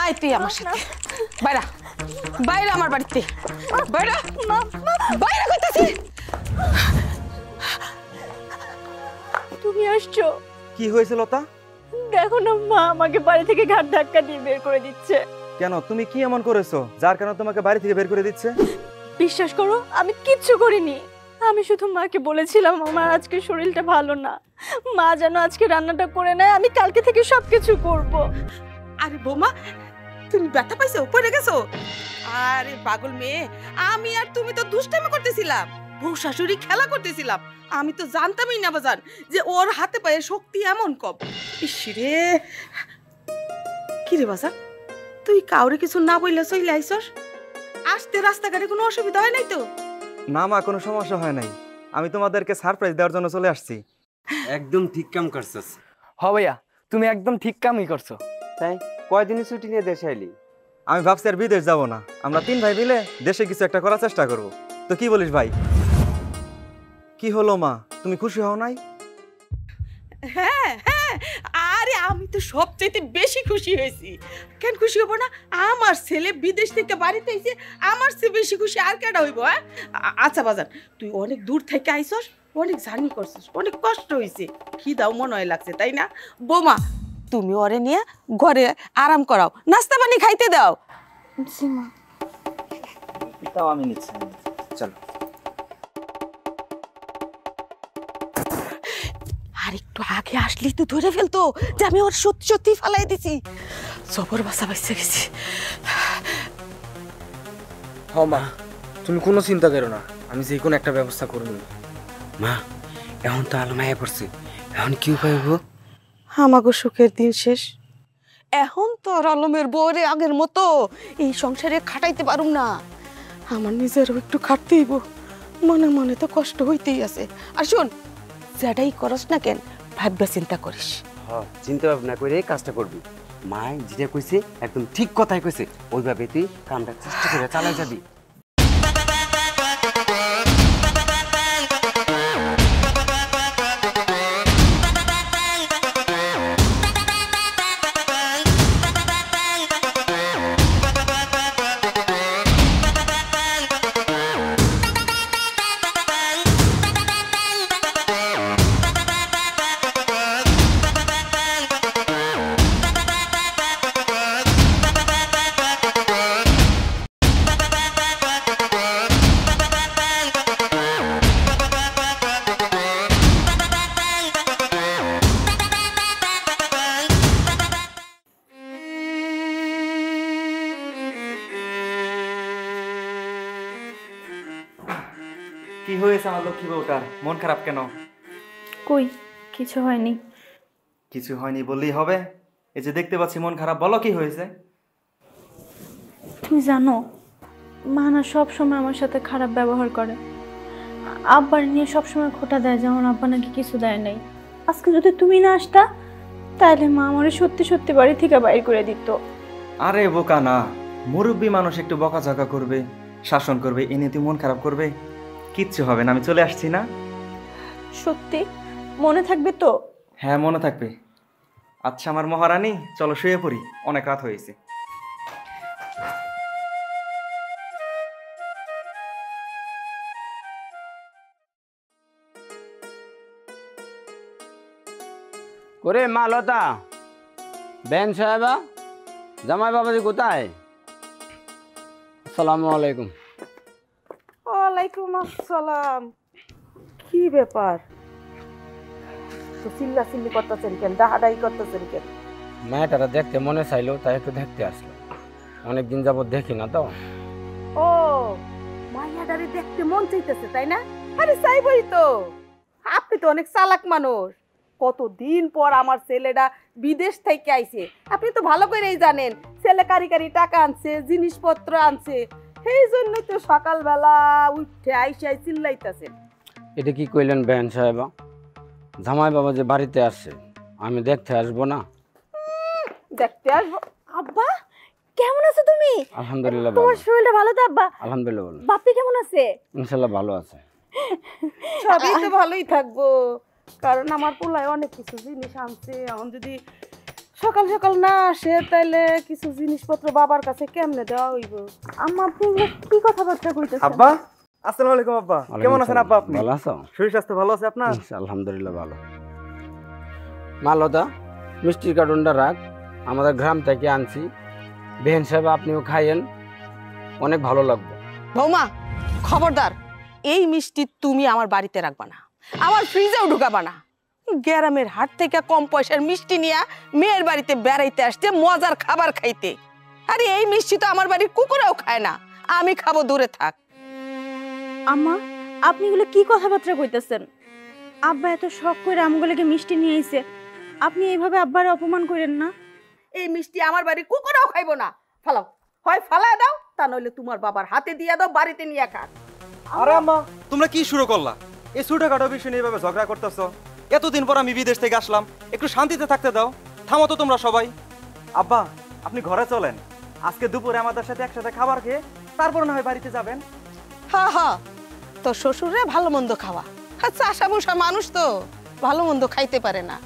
আয় তুই আমার সাথে বাইরা বাইরে আমার বাড়িতে বাইরা বাইরে কইতাছি। তুমি আসছো? কি হয়েছে লতা? দেখো না মা আমাকে বাড়ি থেকে ঘাট ধাক্কা দিয়ে বের করে দিচ্ছে। কেন, তুমি কি এমন করেছো যার কারণে তোমাকে বাড়ি থেকে বের করে দিচ্ছে? বিশ্বাস করো আমি কিচ্ছু করিনি। আমি শুধু মাকে বলেছিলাম আমার আজকে শরীরটা ভালো না, মা যেন আজকে রান্নাটা করে নেয়, আমি কালকে থেকে সবকিছু করব। আরে বৌমা তুমি ব্যথা পাইছো, পড়ে গেছো? আরে পাগল মেয়ে, আমি আর তুমি তো দুষ্টামি করতেছিলাম, বউ শাশুড়ি খেলা করতেছিলাম। আমি তো জানতামই না বাজান যে ওর হাতে পায়ে শক্তি এমন কম। ইসরে কি রে বাজান, তুই কাউরে কিছু না বললে চলে আইছস? আসতে রাস্তাঘাটে কোনো অসুবিধা হয় নাই তো? না মা, কোনো সমস্যা হয় নাই। আমি তোমাদেরকে সারপ্রাইজ দেওয়ার জন্য চলে আসছি। একদম ঠিক কাম করছস। হ ভাইয়া, তুমি একদম ঠিক কামই করছো। তাই কয়দিনের ছুটি নিয়ে দেশে আইলি? আমি ভাবছি আর বিদেশ যাব না, আমরা 3 ভাই মিলে দেশে কিছু একটা করার চেষ্টা করব। তো কি বলিস ভাই? কি হলো মা, তুমি খুশি হও নাই? হ্যাঁ হ্যাঁ, আরে আমি তো সবচেয়ে বেশি খুশি হয়েছি। কেন খুশি হব না? আমার ছেলে বিদেশ থেকে বাড়িতে এসে আমার চেয়ে বেশি খুশি আর কেডা হইব? হ্যাঁ আচ্ছা বাজান, তুই অনেক দূর থেকে আইছস, অনেক জার্নি করছিস, অনেক কষ্ট হয়েছে, খিদাও মনে হয় লাগছে, তাই না? বোমা তুমি ওরে নিয়ে ঘরে আরাম করাও, নাস্তা পানি খাইতে দাও। জি মা। তাও আমি নিচ্ছি, চলো। আর একটু আগে আসলি তুই ধরে ফেলতো যে আমি ওর সত্যি সত্যি ফালাই দিছি। জবর বাসা বাইসে গেছি। হ মা, তুমি কোনো চিন্তা করো না, আমি যে কোনো একটা ব্যবস্থা করব। মা এখন তো আলো মায়া পড়ছে, এখন কি উপায় হবো? আমাগো সুখের দিন শেষ। এখন তো আর আলমের বউরে আগের মতো এই সংসারে খাটাইতে পারুম না। আমার নিজেরও একটু খাটতে হইব, মনে মনে তো কষ্ট হইতেই আছে। আর শোন, যেটাই করস না কেন ভাববা চিন্তা করিস। হ্যাঁ, চিন্তা ভাবনা করে কাজটা করবি। মা যেটা কইছে একদম ঠিক কথাই কইছে, ওইভাবে তুই কামটা চেষ্টা করে চালাই যাবি। কি হয়েছে আমার লক্ষ্মী বউটার? মন খারাপ কেন? কই কিছু হয়নি। কিছু হয়নি বললেই হবে? এই যে দেখতে পাচ্ছি মন খারাপ, বলো কি হয়েছে? তুমি জানো মা না সবসময় আমার সাথে খারাপ ব্যবহার করে, আব্বার নিয়ে সবসময় খোঁটা দেয়, যেমন আব্বা নাকি কিছু দেয় নাই। আজকে যদি তুমি না আসতা তাহলে মা আমার সত্যি সত্যি বাড়ি থেকে বাইর করে দিত। আরে বোকা না, মুরব্বী মানুষ একটু বকাঝকা করবে, শাসন করবে, এনে তুই মন খারাপ করবে? কিচ্ছু হবে না, আমি চলে আসছি না? সত্যি মনে থাকবে তো? হ্যাঁ মনে থাকবে। আচ্ছা আমার মহারানী, চলো শুয়ে পড়ি, অনেক রাত হয়েছে। করে মা লতা, বেন সাহেবা, জামাই বাবাজি কোথায়? আসসালামু আলাইকুম। ওয়ালাইকুম আসসালাম। কি ব্যাপার, তো চিল্লা চিল্লি করতেছেন কেন, ডাহাডাই করতেছেন কেন? মেয়েটারা দেখতে মনে চাইলো, তাই একটু দেখতে আসলো। অনেকদিন যাবত দেখি না তো। ও মাইয়াডারে দেখতে মন চাইতেছে তাই না? আরে চাইবই তো, আপনি তো অনেক চালাক মানুষ। কতদিন পর আমার ছেলেটা বিদেশ থেকে আইছে, আপনি তো ভালো করেই জানেন ছেলে কারি টাকা আনছে, জিনিসপত্র আনছে, সেই জন্যই তো সকালবেলা উঠে আইসাই চিল্লাইতেছেন। এটা কি কইলেন বেন সাহেবা? জামাই বাবা যে বাড়িতে আসছে, আমি দেখতে আসবো না? দেখতে আসবো? আব্বা কেমন আছো তুমি? আলহামদুলিল্লাহ তোমার ভালো। শরীরটা ভালো তো আব্বা? আলহামদুলিল্লাহ ভালো। বাপি কেমন আছে? ইনশাল্লাহ ভালো আছে। সবই তো ভালোই থাকবো, কারণ আমার পোলায় অনেক কিছু জিনিস আনছে। এখন যদি সকাল সকাল না আসে তাইলে কিছু জিনিসপত্র বাবার কাছে কেমনে দেওয়া হইব? আম্মা আপনি এগুলো কি কথাবার্তা কইতেছেন? আব্বা, আসসালামু আলাইকুম আব্বা। কেমন আছেন আব্বা আপনি? ভালো আছো? শরীর স্বাস্থ্য ভালো আছে আপনার? আলহামদুলিল্লাহ ভালো। মালদা মিষ্টির কার্টুনটা রাখ, আমাদের গ্রাম থেকে আনছি। বেহেন সাহেব আপনিও খাইয়েন, অনেক ভালো লাগবে। বৌমা, খবরদার, এই মিষ্টি তুমি আমার বাড়িতে রাখবা না, আমার ফ্রিজেও ঢুকাবা না। গ্রামের হাট থেকে কম পয়সার মিষ্টি নিয়ে মেয়ের বাড়িতে বেড়াইতে আসতে, মজার খাবার খাইতে। আরে এই মিষ্টি তো আমার বাড়ির কুকুরেও খায় না, আমি খাবো, দূরে থাক। আম্মা আপনি এগুলো কি কথাবার্তা কইতেছেন? আব্বা এত শখ করে আমগুলোকে মিষ্টি নিয়ে আইছে, আপনি এইভাবে আব্বারে অপমান করেন না। এই মিষ্টি আমার বাড়ির কুকুরেও খাইবো না, ফালাও, হয় ফালা দাও, তা নইলে তোমার বাবার হাতে দিয়ে দাও, বাড়িতে নিয়ে খাক। আরে আম্মা, তোমরা কি শুরু করলা? এই ছোটখাটো বিষয় নিয়ে এভাবে ঝগড়া করতেছো? এতদিন পর আমি বিদেশ থেকে আসলাম, একটু শান্তিতে থাকতে দাও। থামো তো তোমরা সবাই। আব্বা, আপনি ঘরে চলেন, আজকে দুপুরে আমাদের সাথে একসাথে খাবার খেয়ে তারপর না হয় বাড়িতে যাবেন। হ্যাঁ হ্যাঁ, তোর শ্বশুরে ভালো মন্দ খাওয়া, আচ্ছা আশা বসা মানুষ তো ভালো মন্দ খাইতে পারে না,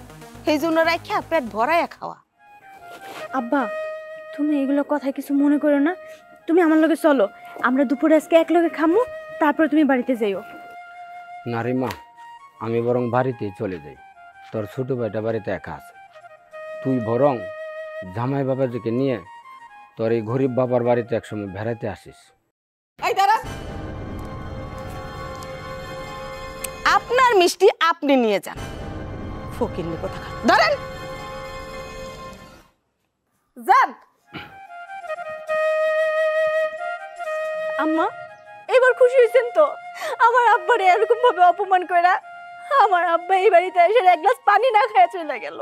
এই জন্য রাখা পেট ভরাইয়া খাওয়া। আব্বা তুমি এগুলো কথা কিছু মনে করো না, তুমি আমার লগে চলো, আমরা দুপুরে আজকে এক লগে খামু, তারপরে তুমি বাড়িতে যাইও। নারিমা, আমি বরং বাড়িতেই চলে যাই। তোর ছোট ভাইটা বাড়িতে একা আছে, তুই বরং জামাই বাবাজিকে নিয়ে তোর এই গরিব বাবার বাড়িতে একসময় বেড়াতে আসিস। এই দাঁড়া, আপনার মিষ্টি আপনি নিয়ে যান, ফকিন্নি কোথাকার, ধরেন যান। আম্মা এবার খুশি হয়েছেন তো? আমার আব্বারে এরকম ভাবে অপমান কইরা আমার আব্বা এই বাড়িতে এসে এক গ্লাস পানি না খেয়ে চলে গেল।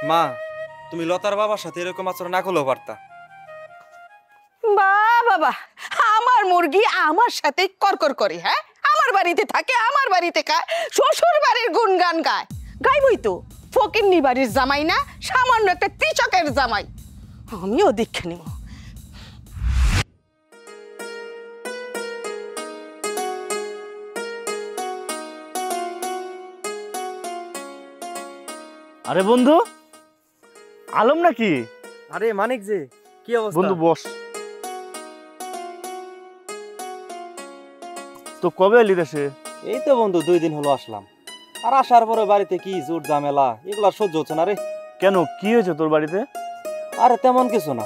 মা, তুমি লতার বাবার সাথে এরকম আচরণ না করলেও পারতা। বাবা, আমার মুরগি আমার সাথে করকর করে, হ্যাঁ, আমার বাড়িতে থাকে, আমার বাড়িতে খায়, শ্বশুর বাড়ির গুণগান গায়, গাইবই তো। ফকিন্নি বাড়ির জামাই না, সামান্য একটা কৃষকের জামাই, আমিও দীক্ষা নিব। আরে বন্ধু, আলম নাকি? আরে মানিক যে, কি অবস্থা? বন্ধু বস। তো কবে এলি দেশে? এই তো বন্ধু 2 দিন হলো আসলাম। আর আসার পরে বাড়িতে কি জোর ঝামেলা, এগুলা সহ্য হচ্ছে না রে। কেন, কি হয়েছে তোর বাড়িতে? আরে তেমন কিছু না,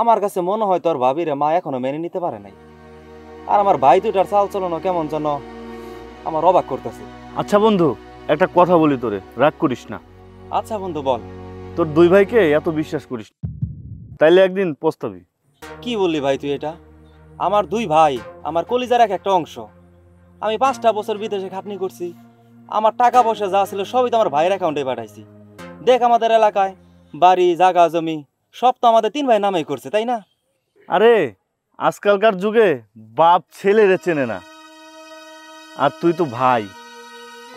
আমার কাছে মনে হয় তোর ভাবিরে মা এখনো মেনে নিতে পারে নাই। আর আমার ভাই দুটার চাল চলনো কেমন যেন আমার অবাক করতেছে। আচ্ছা বন্ধু, একটা কথা বলি তোরে, রাগ করিস না। আচ্ছা বন্ধু বল। তোর 2 ভাইকে এত বিশ্বাস করিস না, তাইলে একদিন পস্তাবি। কি বললি ভাই তুই এটা? আমার 2 ভাই আমার কলিজার একটা অংশ। আমি 5টা বছর বিদেশে খাটনি করছি, আমার টাকা পয়সা যা ছিল সবই তো আমার ভাইয়ের অ্যাকাউন্টে পাঠাইছি। দেখ আমাদের এলাকায় বাড়ি জায়গা জমি সব তো আমাদের 3 ভাই নামেই করছে, তাই না? আরে আজকালকার যুগে বাপ ছেলেরে চেনে না, আর তুই তো ভাই।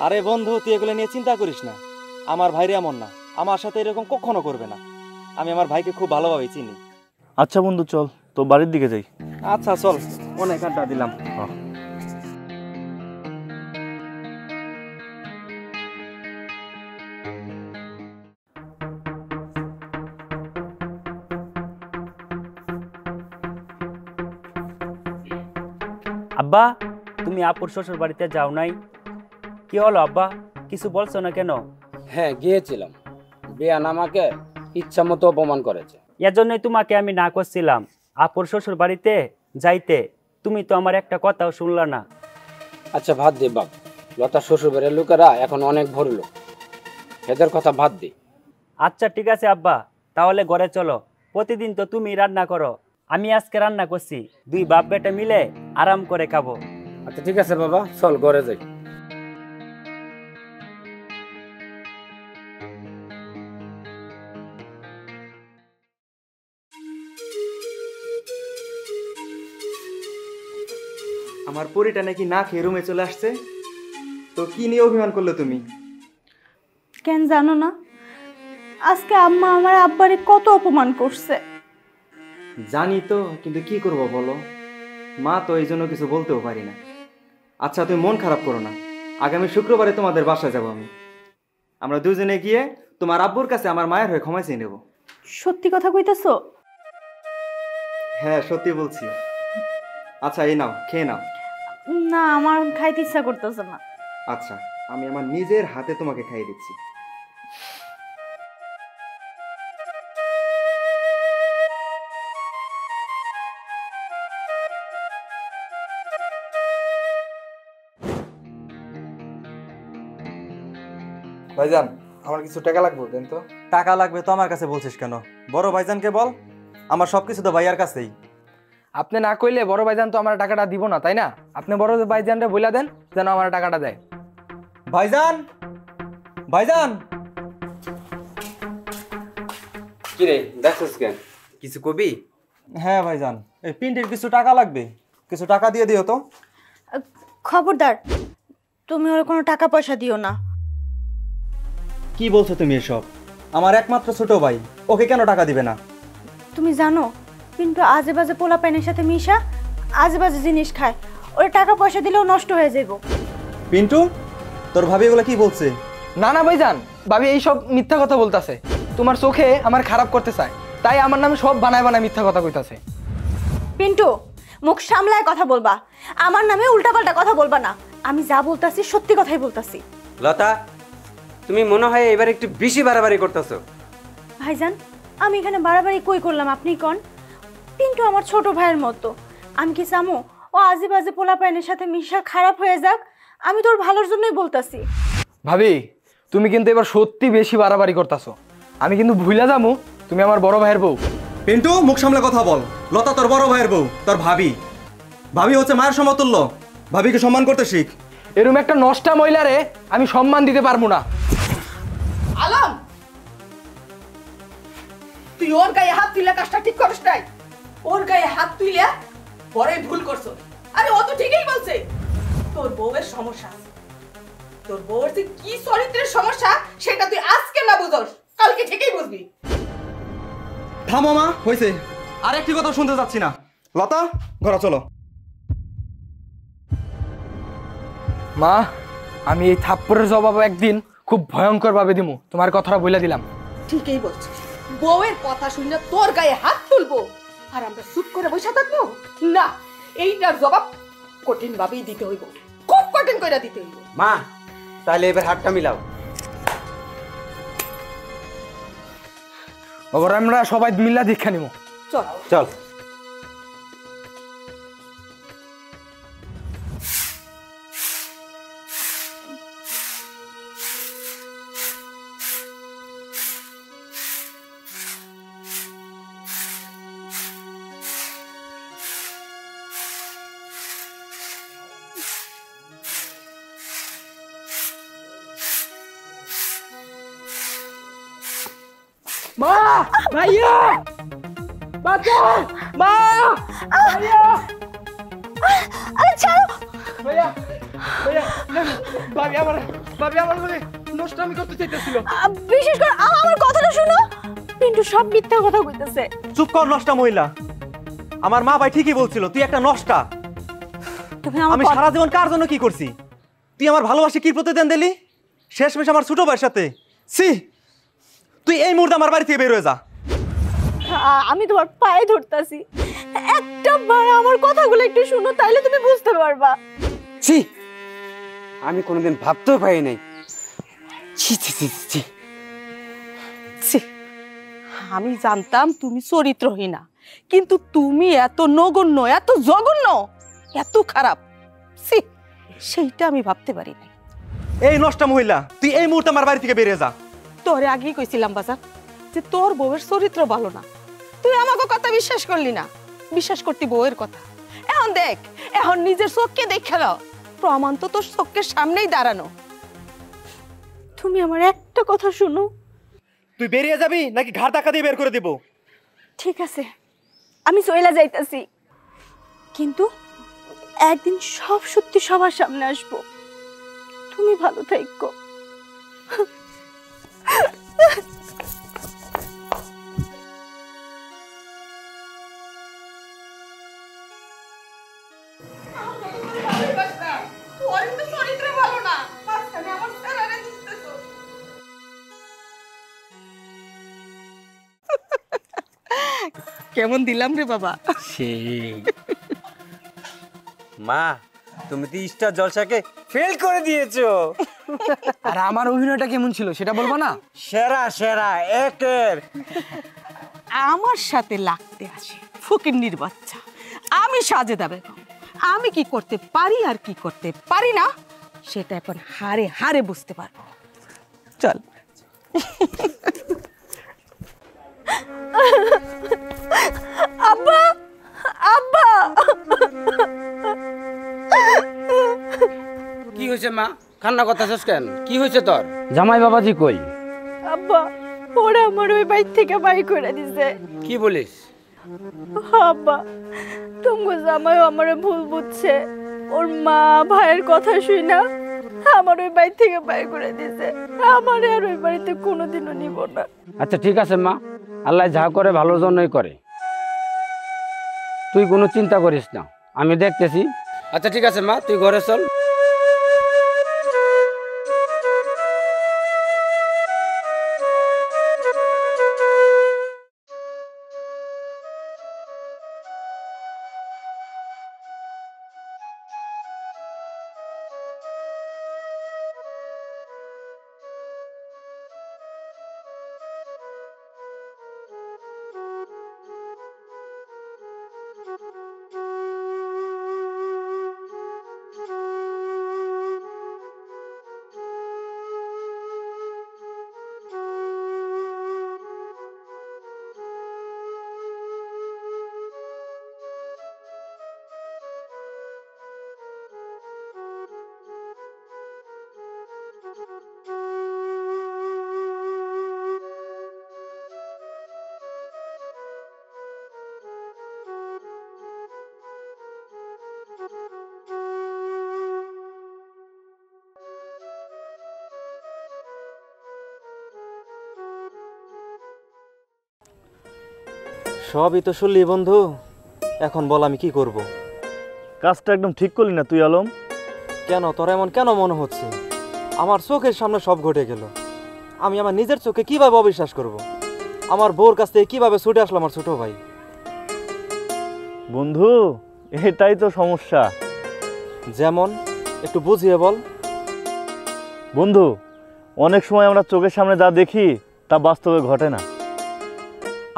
আরে বন্ধু, তুই এগুলো নিয়ে চিন্তা করিস না, আমার ভাইরে এমন না, আমার সাথে এরকম কখনো করবে না। আমি আমার ভাইকে খুব ভালোভাবে চিনি। আচ্ছা বন্ধু চল, তো বাড়ির দিকে যাই। আচ্ছা চল, অনেক আড্ডা দিলাম। আব্বা, তুমি আপুর শ্বশুর বাড়িতে যাও নাই? কি হলো আব্বা, কিছু বলছো না কেন? হ্যাঁ গিয়েছিলাম, বেয়ান আমাকে ইচ্ছা মতো অপমান করেছে। এর জন্যই তোমাকে আমি না করছিলাম আপুর শ্বশুর বাড়িতে যাইতে, তুমি তো আমার একটা কথাও শুনলা না। আচ্ছা ভাত দে বাপ, লতা শ্বশুর বাড়ির লোকেরা এখন অনেক ভরল, এদের কথা ভাত দে। আচ্ছা ঠিক আছে আব্বা, তাহলে ঘরে চলো, প্রতিদিন তো তুমি রান্না করো, আমি আজকে রান্না করছি, 2 বাপ বেটা মিলে আরাম করে খাবো। আচ্ছা ঠিক আছে বাবা, চল ঘরে যাই। আমার পরিটা নাকি না খেয়ে রুমে চলে আসছে, তো কি নিয়ে অভিমান করলে তুমি? কেন জানো না, আজকে আম্মা আমার আব্বারে কত অপমান করছে। জানি তো, কিন্তু কি করব বলো, মা তো এই জন্য কিছু বলতেও পারি না। আচ্ছা তুমি মন খারাপ করো না, আগামী শুক্রবারে তোমাদের বাসায় যাব আমি। আমরা দুজনে গিয়ে তোমার আব্বুর কাছে আমার মায়ের হয়ে ক্ষমা চেয়ে নেব। সত্যি কথা কইতাছো? হ্যাঁ সত্যি বলছি। আচ্ছা এই নাও, খেয়ে নাও। না, আমার খাইতে ইচ্ছা করতেছে না। আচ্ছা আমি আমার নিজের হাতে তোমাকে খাইয়ে দিচ্ছি। ভাইজান আমার কিছু টাকা লাগবে, দেন তো। টাকা লাগবে তো আমার কাছে বলছিস কেন? বড় ভাইজানকে বল, আমার সবকিছু তো ভাইয়ার কাছেই। আপনি না কইলে বড় ভাইজান তো আমার টাকাটা দিব না, তাই না? আপনি বড় ভাইজানরে বইলা দেন যেন আমার টাকাটা দেয়। ভাইজান, ভাইজান। কি রে দেখছিস কেন, কিছু কবি? হ্যাঁ ভাইজান, এই পিন্টির কিছু টাকা লাগবে, কিছু টাকা দিয়ে দিও তো। খবরদার, তুমি ওর কোনো টাকা পয়সা দিও না। কি বলছো তুমি এসব? আমার একমাত্র ছোট ভাই, ওকে কেন টাকা দিবে না? তুমি জানো কিন্তু আজে বাজে পোলা পাইনের সাথে মিশা আজে বাজে জিনিস খায়, ওর টাকা পয়সা দিলেও নষ্ট হয়ে যাইব। পিন্টু, তোর ভাবি এগুলো কি বলছে? না না ভাইজান, ভাবি এইসব মিথ্যা কথা বলতাছে, তোমার চোখে আমার খারাপ করতে চায়, তাই আমার নামে সব বানায় বানায় মিথ্যা কথা কইতাছে। পিন্টু, মুখ সামলায় কথা বলবা, আমার নামে উল্টাপাল্টা কথা বলবা না। আমি যা বলতাছি সত্যি কথাই বলতাছি। লতা, তুমি মনে হয় এবার একটু বেশি বাড়াবাড়ি করতেছো। ভাইজান, আমি এখানে বাড়াবাড়ি কই করলাম আপনি কোন? পিন্টু আমার ছোট ভাইয়ের মতো, আমি কি চামো ও আজে বাজে পোলা পাইনের সাথে মিশা খারাপ হয়ে যাক? আমি তোর ভালোর জন্যই বলতাছি। ভাবি তুমি কিন্তু এবার সত্যি বেশি বাড়াবাড়ি করতেছো, আমি কিন্তু ভুলে যাবো তুমি আমার বড় ভাইয়ের বউ। পিন্টু, মুখ সামলে কথা বল। লতা তোর বড় ভাইয়ের বউ, তোর ভাবি। ভাবি হচ্ছে মায়ের সমতুল্য, ভাবিকে সম্মান করতে শিখ। এরকম একটা নষ্টা মহিলারে আমি সম্মান দিতে পারবো না। আলম, তুই ওর গায়ে হাত তুলে কাজটা ঠিক করিস নাই। ওর গায়ে হাত তুলে পরে ভুল করছো। আরে ও তো ঠিকই বলছে, তোর বউয়ের সমস্যা আছে। তোর বউয়ের যে কি চরিত্রের সমস্যা সেটা তুই আজকে না বুঝোস, কালকে ঠিকই বুঝবি। থামো মা, হয়েছে, আর একটি কথা শুনতে যাচ্ছি না। লতা, ঘরে চলো। মা, আমি এই থাপ্পড়ের জবাব একদিন খুব ভয়ঙ্কর ভাবে দিমু, তোমার কথাটা বলে দিলাম। ঠিকই বলছিস, বউয়ের কথা শুনে তোর গায়ে হাত তুলবো আর আমরা চুপ করে বসে থাকবো না। এইটার জবাব কঠিন ভাবেই দিতে হইব, খুব কঠিন করে দিতে হইব। মা, তাহলে এবার হাতটা মিলাও। ওবার আমরা সবাই মিল্লা দীক্ষা নিব। চল চল। মা, ভাইয়া, বাঁচাও, মা, ভাইয়া, আরে ছাড়ো। ভাইয়া, ভাইয়া, ভাবি আমার বলে নষ্টামি করতে চাইতেছিল। বিশেষ করে আমার কথাটা শুনো, পিন্টু সব মিথ্যা কথা কইতেছে। চুপ কর নষ্টা মহিলা, আমার মা ভাই ঠিকই বলছিল তুই একটা নষ্টা। তুমি আমি সারা জীবন কার জন্য কি করছি? তুই আমার ভালোবাসি কি প্রতিদান দিলি? শেষমেশ আমার ছোট ভাইয়ের সাথে। সি, তুই এই মুহূর্তে আমার বাড়ি থেকে বের হয়ে যা। আমি তোমার পায়ে ধরতাছি, একটা বার আমার কথাগুলো একটু শুনো, তাইলে তুমি বুঝতে পারবা। ছি, আমি কোনোদিন ভাবতেও পারি নাই। ছি ছি ছি ছি। ছি, আমি জানতাম তুমি চরিত্রহীনা, কিন্তু তুমি এত নগণ্য, এত জঘন্য, এত খারাপ, ছি, সেইটা আমি ভাবতে পারি নাই। এই নষ্টা মহিলা, তুই এই মুহূর্তে আমার বাড়ি থেকে বেরিয়ে যা। তোরে আগেই কইছিলাম বাজার যে তোর বউয়ের চরিত্র ভালো না, তুই আমাকে কথা বিশ্বাস করলি না, বিশ্বাস করতি বউয়ের কথা। এখন দেখ, এখন নিজের চোখকে দেখাল, প্রমাণ তো তোর চোখের সামনেই দাঁড়ানো। তুমি আমার একটা কথা শুনো। তুই বেরিয়ে যাবি নাকি ঘাড় ধাক্কা দিয়ে বের করে দিব? ঠিক আছে, আমি চইলা যাইতাছি, কিন্তু একদিন সব সত্যি সবার সামনে আসবো। তুমি ভালো থাকো। কেমন দিলাম রে বাবা? সেই মা, তুমি তো স্টার জলসাকে ফেল করে দিয়েছো। আর আমার অভিনয়টা কেমন ছিল সেটা বলবো না? সেরা সেরা একের। আমার সাথে লাগতে আসে ফকিন্নির বাচ্চা। আমি সাজেদা বেগম, আমি কি করতে পারি আর কি করতে পারি না সেটা এখন হারে হারে বুঝতে পারবো। চল। আব্বা, আব্বা, কি হয়েছে মা? কান্না করতেছিস কেন? কি হয়েছে তোর? জামাই বাবাজি কই? আব্বা, ওরা আমার ওই বাইর থেকে বাড়ি করে দিছে। কি বলিস? আব্বা, তুমি জামাই আমার ভুল বুঝছে। ওর মা ভাইয়ের কথা শুই না আমার ওই বাড়ি থেকে বাইর করে দিছে। আমার আর ওই বাড়িতে কোনোদিনও নিব না। আচ্ছা ঠিক আছে মা, আল্লাহ যা করে ভালোর জন্যই করে, তুই কোনো চিন্তা করিস না, আমি দেখতেছি। আচ্ছা ঠিক আছে মা, তুই ঘরে চল। সবই তো শুনলি বন্ধু, এখন বল আমি কি করব? কাজটা একদম ঠিক করলি না তুই আলম। কেন তোর এমন কেন মনে হচ্ছে? আমার চোখের সামনে সব ঘটে গেল, আমি আমার নিজের চোখে কিভাবে অবিশ্বাস করব? আমার বউর কাছ থেকে কিভাবে ছুটে আসলো আমার ছোট ভাই? বন্ধু, এটাই তো সমস্যা। যেমন একটু বুঝিয়ে বল। বন্ধু, অনেক সময় আমরা চোখের সামনে যা দেখি তা বাস্তবে ঘটে না,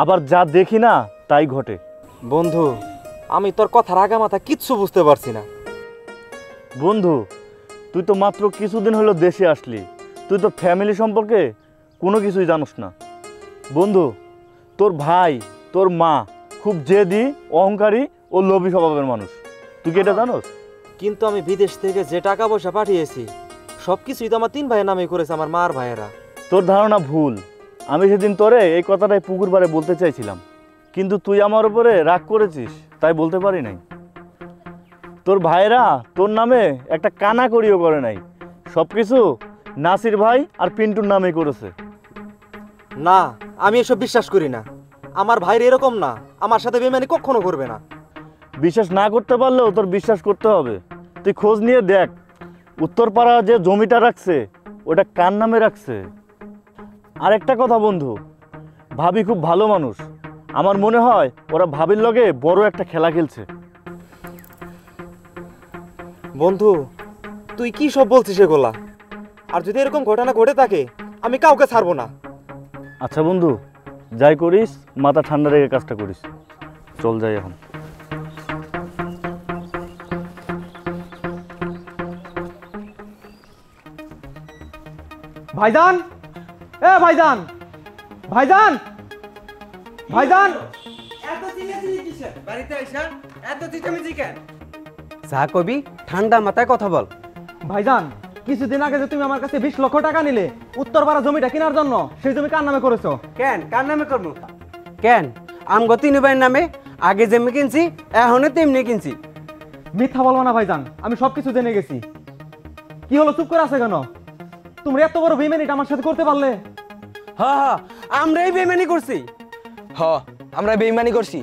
আবার যা দেখি না তাই ঘটে। বন্ধু, আমি তোর কথার আগামাথা কিচ্ছু বুঝতে পারছি না। বন্ধু, তুই তো মাত্র কিছুদিন হলো দেশে আসলি, তুই তো ফ্যামিলি সম্পর্কে কোনো কিছুই জানোস না। বন্ধু, তোর ভাই তোর মা খুব জেদি, অহংকারী ও লোভী স্বভাবের মানুষ, তুই কি এটা জানোস? কিন্তু আমি বিদেশ থেকে যে টাকা পয়সা পাঠিয়েছি সব কিছুই তো আমার 3 ভাইয়ের নামে করেছে, আমার মার ভাইয়েরা। তোর ধারণা ভুল। আমি সেদিন তোরে এই কথাটাই পুকুর পাড়ে বলতে চাইছিলাম, কিন্তু তুই আমার উপরে রাগ করেছিস, তাই বলতে পারি নাই। তোর ভাইরা তোর নামে একটা কানা করিও করে নাই, সব কিছু নাসির ভাই আর পিন্টুর নামে করেছে। না, আমি এসব বিশ্বাস করি না। আমার ভাইয়ের এরকম না, আমার সাথে বেমানি কখনো করবে না। বিশ্বাস না করতে পারলেও তোর বিশ্বাস করতে হবে। তুই খোঁজ নিয়ে দেখ, উত্তরপাড়া যে জমিটা রাখছে ওটা কার নামে রাখছে। আরেকটা কথা বন্ধু, ভাবি খুব ভালো মানুষ, আমার মনে হয় ওরা ভাবির লগে বড় একটা খেলা খেলছে। বন্ধু, তুই কি সব বলছিস এগুলা? আর যদি এরকম ঘটনা ঘটে থাকে আমি কাউকে ছাড়বো না। আচ্ছা বন্ধু, যাই করিস মাথা ঠান্ডা রেখে কাজটা করিস। চল যাই এখন। ভাইজান, এ ভাইজান, ভাইজান, ভাইজান, যা কবি ঠান্ডা মাথায় কথা বল। ভাইজান, কিছুদিন আগে যে তুমি আমার কাছে 20 লক্ষ টাকা নিলে উত্তরপাড়া জমিটা কেনার জন্য, সেই জমি কার নামে করেছো? কেন কার নামে করবো? কেন আমগো তিন ভাইয়ের নামে? আগে যেমনি কিনছি এখনো তেমনি কিনছি। মিথ্যা বলবো না ভাইজান, আমি সবকিছু জেনে গেছি। কি হলো, চুপ করে আছে কেন? তোমরা এত বড় বেইমানিটা আমার সাথে করতে পারলে? হ্যাঁ, আমরাই বেমানি করছি। আমরা বেইমানি করছি,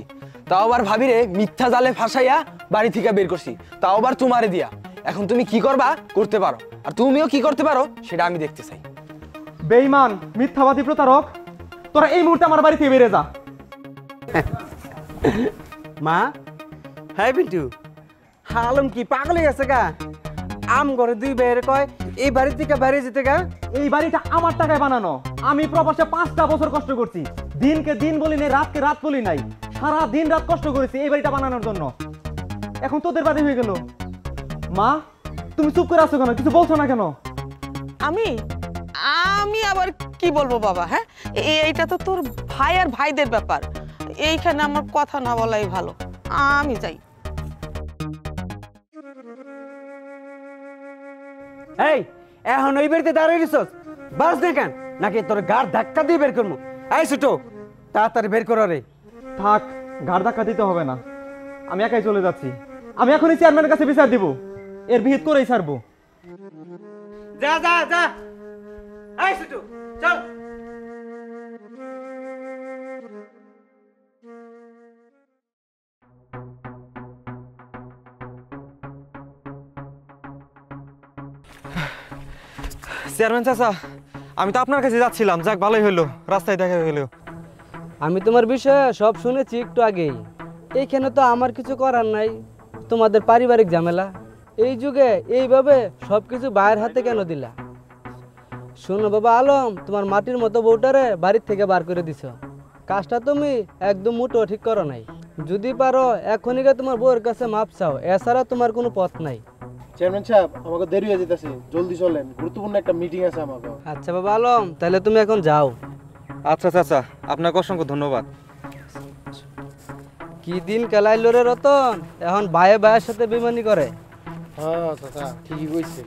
তাও আবার ভাবিরে মিথ্যা জালে ফাঁসাইয়া বাড়ি থেকে বের করছি, তাও আবার তোমারে দিয়া। এখন তুমি কি করবা করতে পারো, আর তুমিও কি করতে পারো সেটা আমি দেখতে চাই। বেইমান, মিথ্যাবাদী, প্রতারক, তোরা এই মুহূর্তে আমার বাড়ি থেকে বেরিয়ে যা। মা হ্যাঁ বিন্টু আলম কি পাগল হয়ে গেছে গা আম ঘরে দুই ভাইয়ের কয় এই বাড়ি থেকে বাইরে যেতে গা এই বাড়িটা আমার টাকায় বানানো। আমি প্রবাসে 5টা বছর কষ্ট করছি, দিনকে দিন বলি নাই, রাতকে রাত বলি নাই, সারা দিন রাত কষ্ট করেছি এই বাড়িটা বানানোর জন্য। এখন তোদের বাড়ি হয়ে গেল। মা তুমি চুপ করে আছো কেন, কিছু বলছো না কেন? আমি আমি আবার কি বলবো বাবা? হ্যাঁ, এইটা তো তোর ভাই আর ভাইদের ব্যাপার, এইখানে আমার কথা না বলাই ভালো। আমি যাই। এই এখন ওই বাড়িতে দাঁড়িয়ে রিসোস বাস দেখেন নাকি তোর গাড় ধাক্কা দিয়ে বের করবো। এই ছোটো তাড়াতাড়ি বের করো রে। থাক, ঘাড় ধাক্কা দিতে হবে না, আমি একাই চলে যাচ্ছি। আমি এখনই চেয়ারম্যানের কাছে বিচার দিব, এর বিহিত করেই ছাড়বো। যা যা যা এই ছোটো চল। চেয়ারম্যান চাচা, আমি তো আপনার কাছে যাচ্ছিলাম, যাক ভালোই হলো, রাস্তায় দেখা গেল। আমি তোমার বিষয়ে সব শুনেছি একটু আগেই। এইখানে তো আমার কিছু করার নাই, তোমাদের পারিবারিক ঝামেলা। এই যুগে এইভাবে সব কিছু বাইরের হাতে কেন দিলা? শোনো বাবা আলম, তোমার মাটির মতো বউটারে বাড়ির থেকে বার করে দিছ, কাজটা তুমি একদম মুঠো ঠিক করো নাই। যদি পারো এখনই তোমার বউয়ের কাছে মাপ চাও, এছাড়া তোমার কোনো পথ নাই। চেয়ারম্যান সাহেব, আমাকে দেরি হয়ে যেতেছে, জলদি চলেন, গুরুত্বপূর্ণ একটা মিটিং আছে আমাকে। আচ্ছা বাবা আলম, তাহলে তুমি এখন যাও। আচ্ছা চাচা, আপনাকে অসংখ্য ধন্যবাদ। কি দিন কেলাইলো রে রতন, এখন ভাইয়ে ভাইয়ের সাথে বেমানি করে। হ্যাঁ চাচা, ঠিকই কইছে।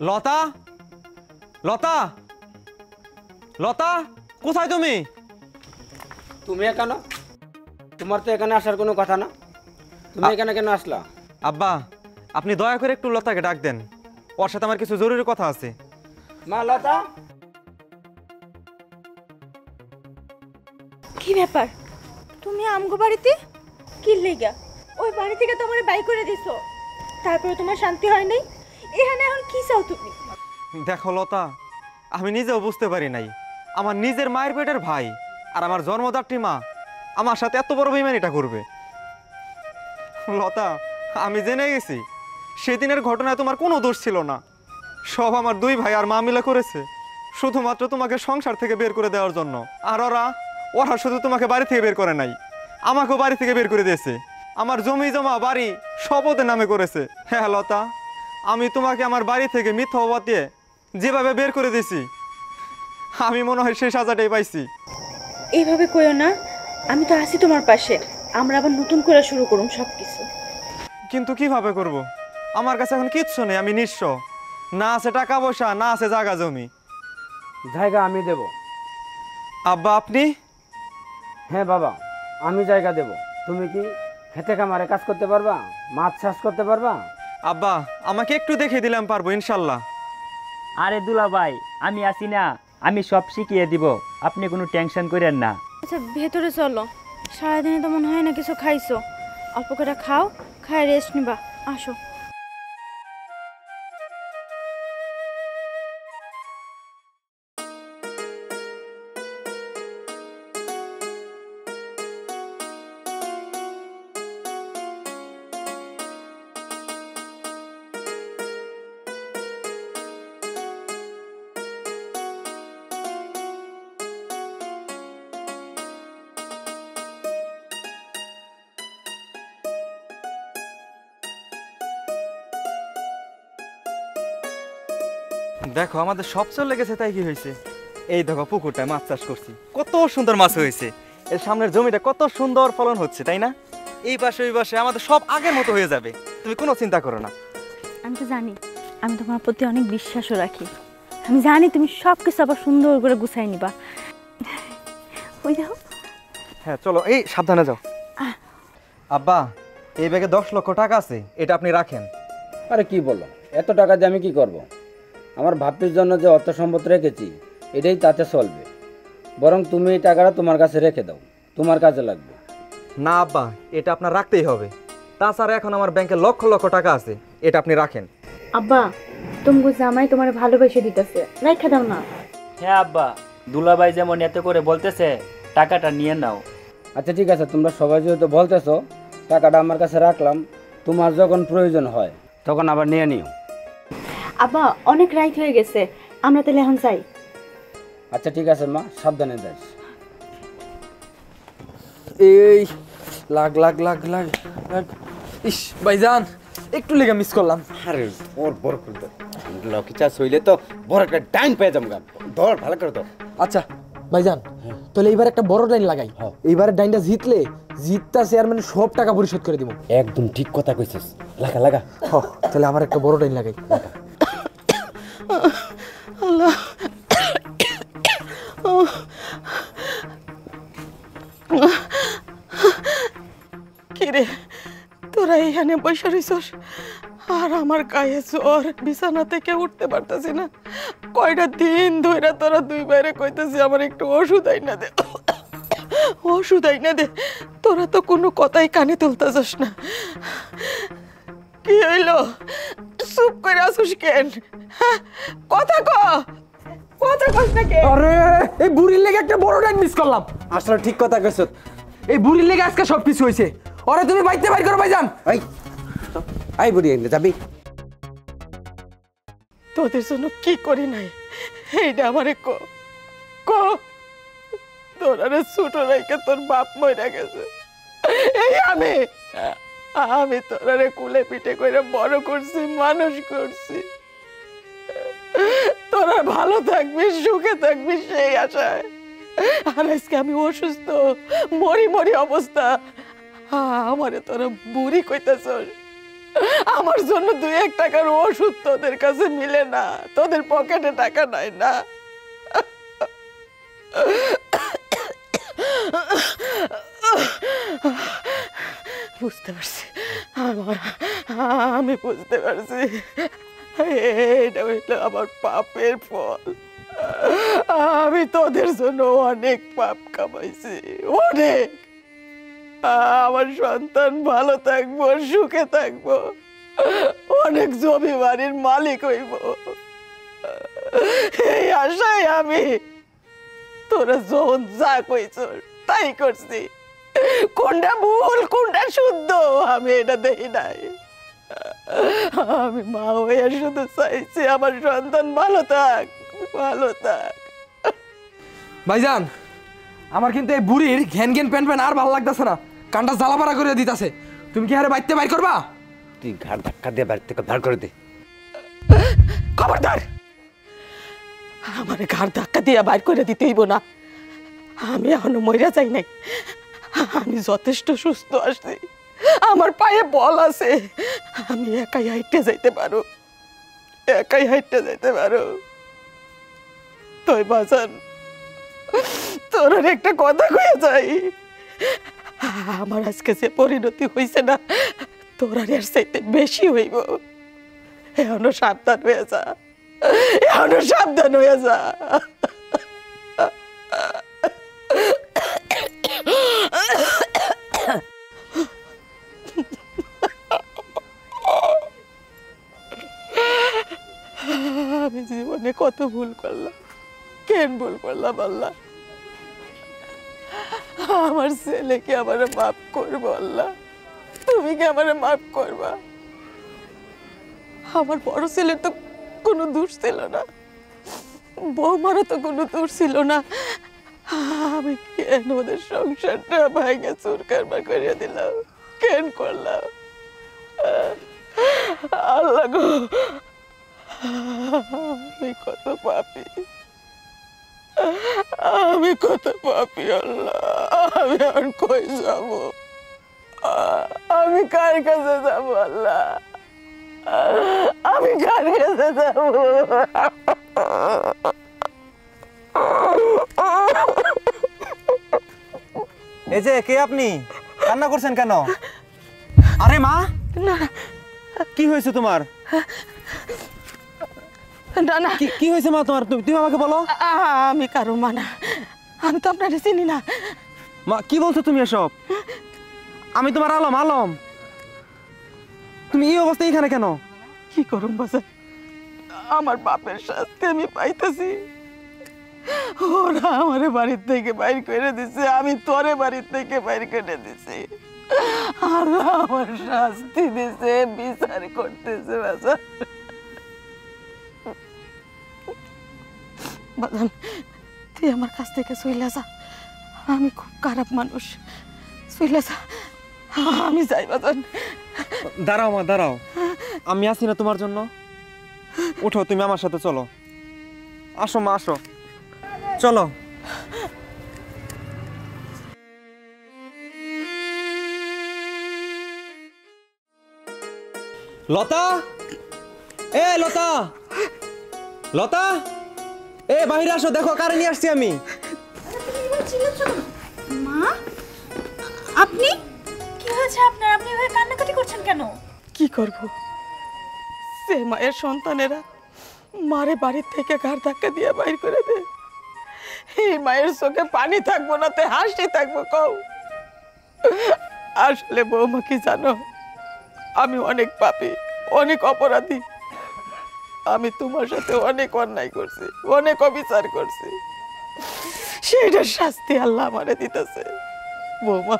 লতা, লতা, লতা, কোথায় তুমি? তুমি কেন? তোমার তো এখানে আসার কোনো কথা না, তুমি এখানে কেন আসলা? আব্বা, আপনি দয়া করে একটু লতাকে ডাক দেন, ওর সাথে আমার কিছু জরুরি কথা আছে। মা লতা। কি ব্যাপার? তুমি আমগো বাড়িতে কি লেগা? ওই বাড়ি থেকে তোমারে বাই করে দিছো, তারপরে তোমার শান্তি হয় নাই? এখানে এখন কি চাও তুমি? দেখো লতা, আমি নিজেও বুঝতে পারি নাই, আমার নিজের মায়ের পেটের ভাই আর আমার জন্মদাত্রী মা আমার সাথে এত বড় বেইমানিটা করবে। লতা, আমি জেনে গেছি সেদিনের ঘটনায় তোমার কোনো দোষ ছিল না, সব আমার দুই ভাই আর মা মিলে করেছে, শুধুমাত্র তোমাকে সংসার থেকে বের করে দেওয়ার জন্য। আর ওরা শুধু তোমাকে বাড়ি থেকে বের করে নাই, আমাকেও বাড়ি থেকে বের করে দিয়েছে, আমার জমি জমা বাড়ি সব ওদের নামে করেছে। হ্যাঁ লতা, আমি তোমাকে আমার বাড়ি থেকে মিথ্যা অপবাদ দিয়ে যেভাবে বের করে দিয়েছি, আমি মনে হয় সেই সাজাটাই পাইছি। এইভাবে কইও না, আমি তো আছি তোমার পাশে, আমরা আবার নতুন করে শুরু করুম সব কিছু। কিন্তু কিভাবে করব? আমার কাছে এখন কিচ্ছু নেই, আমি নিঃস্ব, না আছে টাকা পয়সা, না আছে জায়গা জমি। জায়গা আমি দেব। আব্বা আপনি? হ্যাঁ বাবা, আমি জায়গা দেব। তুমি কি খেতে খামারে কাজ করতে পারবা? মাছ চাষ করতে পারবা? আব্বা আমাকে একটু দেখে দিলাম, পারবো ইনশাল্লাহ। আরে দুলা ভাই, আমি আছি না, আমি সব শিখিয়ে দিব, আপনি কোনো টেনশন করেন না। আচ্ছা ভেতরে চলো, সারাদিনে তো মনে হয় না কিছু খাইছো, অল্প করে খাও, খায় রেস্ট নিবা, আসো। দেখো আমাদের সব চলে গেছে, তাই কি হয়েছে? এই দেখো পুকুরটায় মাছ চাষ করছি, কত সুন্দর মাছ হয়েছে, এর সামনের জমিটা কত সুন্দর ফলন হচ্ছে, তাই না? এই পাশে ওই পাশে আমাদের সব আগের মতো হয়ে যাবে, তুমি কোনো চিন্তা করো না। আমি তো জানি, আমি তোমার প্রতি অনেক বিশ্বাসও রাখি, আমি জানি তুমি সব কিছু আবার সুন্দর করে গুছাই নিবা। ওই দেখো। হ্যাঁ চলো, এই সাবধানে যাও। আব্বা, এই ব্যাগে 10 লক্ষ টাকা আছে, এটা আপনি রাখেন। আরে কি বলো, এত টাকা দিয়ে আমি কি করব? আমার ভাবির জন্য যে অর্থ সম্পদ রেখেছি এটাই তাতে চলবে, বরং তুমি এই টাকাটা তোমার কাছে রেখে দাও, তোমার কাজে লাগবে। না আব্বা, এটা আপনার রাখতেই হবে, তাছাড়া এখন আমার ব্যাংকে লক্ষ লক্ষ টাকা আছে, এটা আপনি রাখেন। আব্বা, তুমি জামাই তোমার ভালোবেসে দিতেছে, রাখা দাও না। হ্যাঁ আব্বা, দুলাভাই যেমন এত করে বলতেছে টাকাটা নিয়ে নাও। আচ্ছা ঠিক আছে, তোমরা সবাই যেহেতু বলতেছো, টাকাটা আমার কাছে রাখলাম, তোমার যখন প্রয়োজন হয় তখন আবার নিয়ে নিও। আব্বা অনেক রাইট হয়ে গেছে, আমরা তাহলে এখন যাই। আচ্ছা ঠিক আছে মা, সাবধানে যাস। এই লাগ লাগ লাগ লাগ লাগ। ইস ভাইজান, একটু লেগে মিস করলাম। আরে বড় বড় করে দাও, লকি চাষ হইলে তো বড় একটা ডাইন পেয়ে যাবো গা। ধর ভালো করে দাও। আচ্ছা ভাইজান, তাহলে এইবার একটা বড় ডাইন লাগাই। এইবার ডাইনটা জিতলে জিততা চেয়ারম্যান সব টাকা পরিশোধ করে দিব। একদম ঠিক কথা কইছিস, লাগা লাগা। তাহলে আমার একটা বড় ডাইন লাগাই। আল্লাহ, কিরে তোরা এখানে বসে রইছস আর আমার গায়ে জ্বর, বিছানা থেকে উঠতে পারতাছি না। কয়টা দিন ধরে তোরা দুই বাইরে কইতেছি আমার একটু ওষুধ আইনা দে, ওষুধ আইনা দে। তোরা তো কোনো কথাই কানে তুলতেছস না। কি হইল, চুপ করে আসুস কেন? হ্যাঁ, কথা ক, কথা কস না কেন? আরে এই বুড়ির লেগে একটা বড় ডাইন মিস করলাম। আসলে ঠিক কথা কইছ। এই বুড়ির লেগে আজকে সব কিছু হয়েছে। আরে তুমি বাইতে বাইর করো ভাইজান। এই আই বুড়ি যাবি? তোদের জন্য কি করি নাই এইটা আমারে ক ক। তোরারে ছোট রাইকে তোর বাপ মইরা গেছে, এই আমি তোরারে কুলে পিঠে করে বড় করছি, মানুষ করছি। তোরা ভালো থাকবি, সুখে থাকবি সেই আশায়। আর আজকে আমি অসুস্থ, মরি মরি অবস্থা, আমারে তোরা বুড়ি কইতেছস। আমার জন্য 2-1 টাকার ওষুধ তোদের কাছে মিলে না, তোদের পকেটে টাকা নাই না। বুঝতে পারছি, আমি বুঝতে পারছি এটা হইল আমার পাপের ফল। আমি তোদের জন্য অনেক পাপ কামাইছি, অনেক। আমার সন্তান ভালো থাকবো, সুখে থাকবো, অনেক জমি বাড়ির মালিক হইব, এই আশায় আমি তোরা যখন যা কইছ তাই করছি। কোনটা ভুল কোনটা শুদ্ধ আমি এটা দেখি নাই। আমি মা হয়ে শুধু চাইছি আমার সন্তান ভালো থাক, ভালো থাক। ভাইজান, আমার কিন্তু এই বুড়ির ঘ্যান ঘ্যান প্যান প্যান আর ভালো লাগতেছে না, কানটা জ্বালাপাড়া করে দিতেছে। তুমি কি হারে বাইতে বাইর করবা? তুই ঘাড় ধাক্কা দিয়ে বাড়ি থেকে বার করে দে। খবরদার, আমার ঘাড় ধাক্কা দিয়ে বাইর করে দিতে হইব না। আমি এখনো মইরা যাই নাই, আমি যথেষ্ট সুস্থ আছি, আমার পায়ে বল আছে, আমি একাই হাইটে যাইতে পারো, একাই হাইটে যাইতে পারো। তুই বাজান, তোর একটা কথা কয়ে যাই, আমার আজকে যে পরিণতি হয়েছে না, তোর আর চাইতে বেশি হইব। এখনো সাবধান হয়ে যা, এখনো সাবধান হয়ে যা। আমি জীবনে কত ভুল করলাম, কেন ভুল করলাম আল্লাহ? আমার ছেলেকে আমার মাফ করবো আল্লাহ, তুমি কি আমার মাফ করবা? আমার বড় ছেলের তো কোনো দোষ ছিল না, বৌমারও তো কোনো দোষ ছিল না। আমি কেন ওদের সংসারটা ভাঙে চুরকারবার করে দিলাম, কেন করলাম? আল্লাহ গো, আমি কত পাপী, আমি কত পাপী আল্লাহ। আমি আর কই যাব? আমি কার কাছে যাব আল্লাহ? আমি কার কাছে যাব? এই যে কে আপনি, কান্না করছেন কেন? আরে মা, না কি হয়েছে তোমার? না না, কি হয়েছে মা তোমার? তুমি আমাকে বলো। আমি কারো মা না, আমি তো আপনার চিনি না। মা কি বলছো তুমি এসব? আমি তোমার আলম, আলম। তুমি এই অবস্থায় এখানে কেন? কি করুন বাজার, আমার বাপের শাস্তি আমি পাইতেছি। ওরা আমার বাড়ির থেকে বাইর করে দিছে, আমি তোরে বাড়ির থেকে বাইর করে দিছি। আর আমার শাস্তি দিছে, বিচার করতেছে বাজান। বাজান তুই আমার কাছ থেকে চইলা যা, আমি খুব খারাপ মানুষ, চইলা যা, আমি যাই বাজান। দাঁড়াও মা, দাঁড়াও, আমি আছি না তোমার জন্য। উঠো, তুমি আমার সাথে চলো। আসো মা, আসো, চলো। লতা, এ লতা, লতা, এ বাহিরে আসো, দেখো কারে নিয়ে আসছি আমি। মা, আপনি কি হয়েছে আপনার? আপনি এভাবে কান্নাকাটি করছেন কেন? কি করব, সে মায়ের সন্তানেরা মারে বাড়ির থেকে ঘাড় ধাক্কা দিয়ে বাইর করে দে, এই মায়ের চোখে পানি থাকবো না, তে হাসি থাকবো কও? আসলে বৌমা কি জানো, আমি অনেক পাপী, অনেক অপরাধী। আমি তোমার সাথে অনেক অন্যায় করছি, অনেক অবিচার করছি, সেইটার শাস্তি আল্লাহ আমারে দিতেছে। বৌমা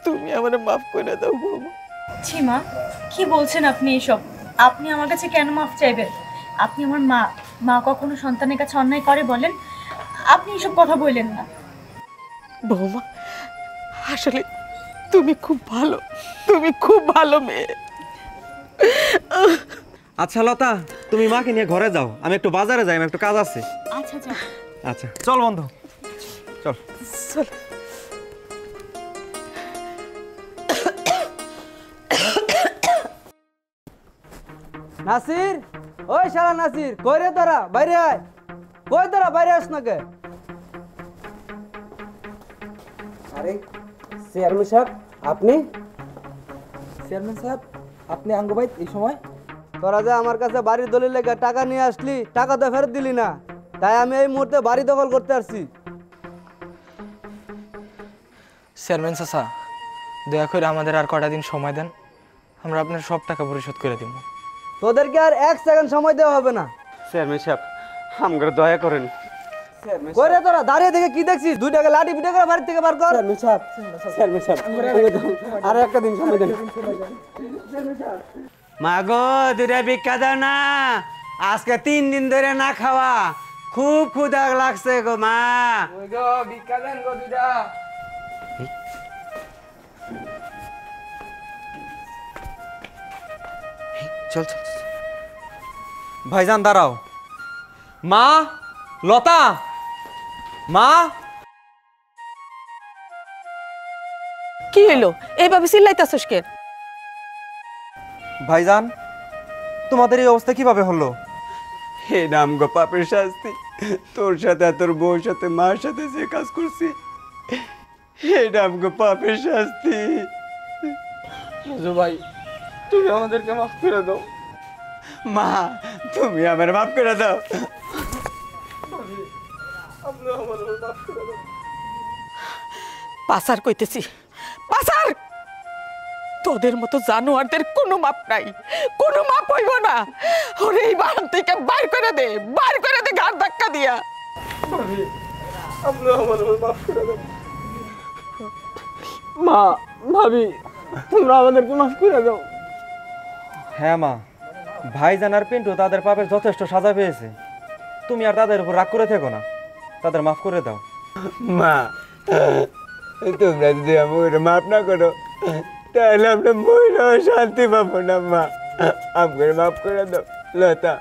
তুমি আমারে মাফ করে দাও বৌমা। ছি মা, কি বলছেন আপনি এসব? আপনি আমার কাছে কেন মাফ চাইবেন? আপনি আমার মা, মা কখনো সন্তানের কাছে অন্যায় করে বলেন? আপনি এসব কথা বললেন না। বৌমা আসলে তুমি খুব ভালো, তুমি খুব ভালো মেয়ে। আচ্ছা লতা, তুমি মাকে নিয়ে ঘরে যাও, আমি একটু বাজারে যাই, আমার একটু কাজ আছে। আচ্ছা যাও। আচ্ছা চল বন্ধু, চল চল। নাসির, ওই শালা নাসির, কই রে তোরা? বাইরে আয়। কই তোরা? বাইরে আস না কে? আরে চেয়ারম্যান সাহেব, আপনি? চেয়ারম্যান সাহেব, আপনি আঙ্গু ভাই এই সময়? তোরা যে আমার কাছে বাড়ির দলিল লেগে টাকা নিয়ে আসলি, টাকা তো ফেরত দিলি না, তাই আমি এই মুহূর্তে বাড়ি দখল করতে আসছি। চেয়ারম্যান চাচা, দয়া করে আমাদের আর কটা দিন সময় দেন, আমরা আপনার সব টাকা পরিশোধ করে দিব। তোদেরকে আর 1 সেকেন্ড সময় দেওয়া হবে না। চেয়ারম্যান সাহেব, আমাকে দয়া করেন। কই রে তোরা? দাঁড়িয়ে থেকে কি দেখছিস? 2 টাকা লাঠি পিঠে করে বাড়ি থেকে বার কর। চেয়ারম্যান সাহেব, আর একটা দিন সময় দেন। মা গো, 2টা ভিক্ষা দাও না, আজকে 3 দিন ধরে না খাওয়া, খুব ক্ষুধা লাগছে গো মা। ওই গো ভিক্ষা দেন গো 2টা। চল চল। ভাইজান দাঁড়াও। মা, লতা, মা। কি হইলো, এইভাবে চিল্লাইতাছস কেন? ভাইজান, তোমাদের এই অবস্থা কিভাবে হলো? হে নাম গো পাপের শাস্তি, তোর সাথে তোর বউর সাথে মার সাথে যে কাজ করছি, হে নাম গো পাপের শাস্তি। রাজু ভাই, তুমি আমাদেরকে মাফ করে দাও। মা, তুমি আমার মাফ করে দাও। পাসার কইতেছি, পাসার। তোদের মতো জানোয়ারদের কোনো মাপ নাই, কোনো মাপ হইব না। ওরে এই বাড়ি থেকে বাইর করে দে, বাইর করে দে ঘাড় ধাক্কা দিয়া। মা, ভাবি, তোমরা আমাদেরকে মাফ করে দাও। হ্যাঁ মা, ভাইজান আর পিন্টু তাদের পাপের যথেষ্ট সাজা পেয়েছে, তুমি আর তাদের উপর রাগ করে থেকো না, তাদের মাফ করে দাও। মা, তোমরা যদি আমাকে মাফ না করো, তাহলে আমরা মহিলাও শান্তি পাবো না। মা, আমাকে মাফ করে দাও। লতা,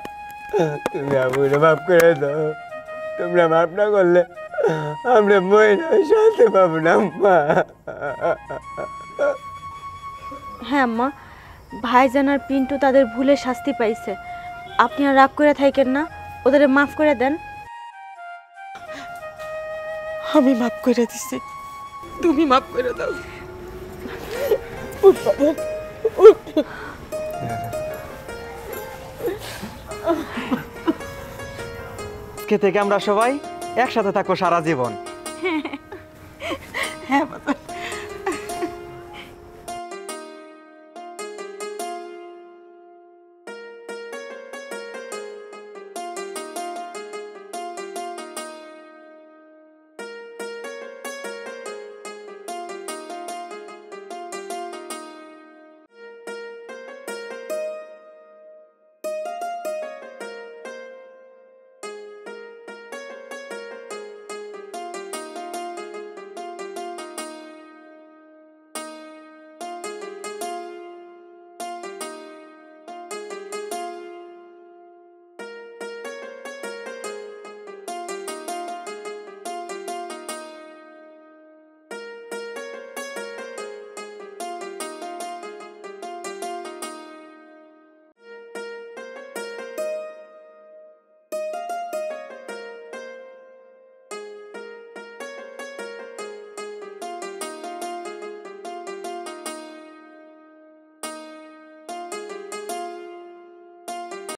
তুমি আমাকে মাফ করে দাও। তোমরা মাফ না করলে আমরা মহিলাও শান্তি পাবো না। মা। হ্যাঁ আম্মা, ভাইজান আর পিন্টু তাদের ভুলে শাস্তি পাইছে, আপনি আর রাগ করে থাকেন না, ওদের মাফ করে দেন। আমি মাফ করে দিছি, তুমি মাফ করে দাও। আজকে থেকে আমরা সবাই একসাথে থাকবো সারা জীবন। হ্যাঁ বাবা।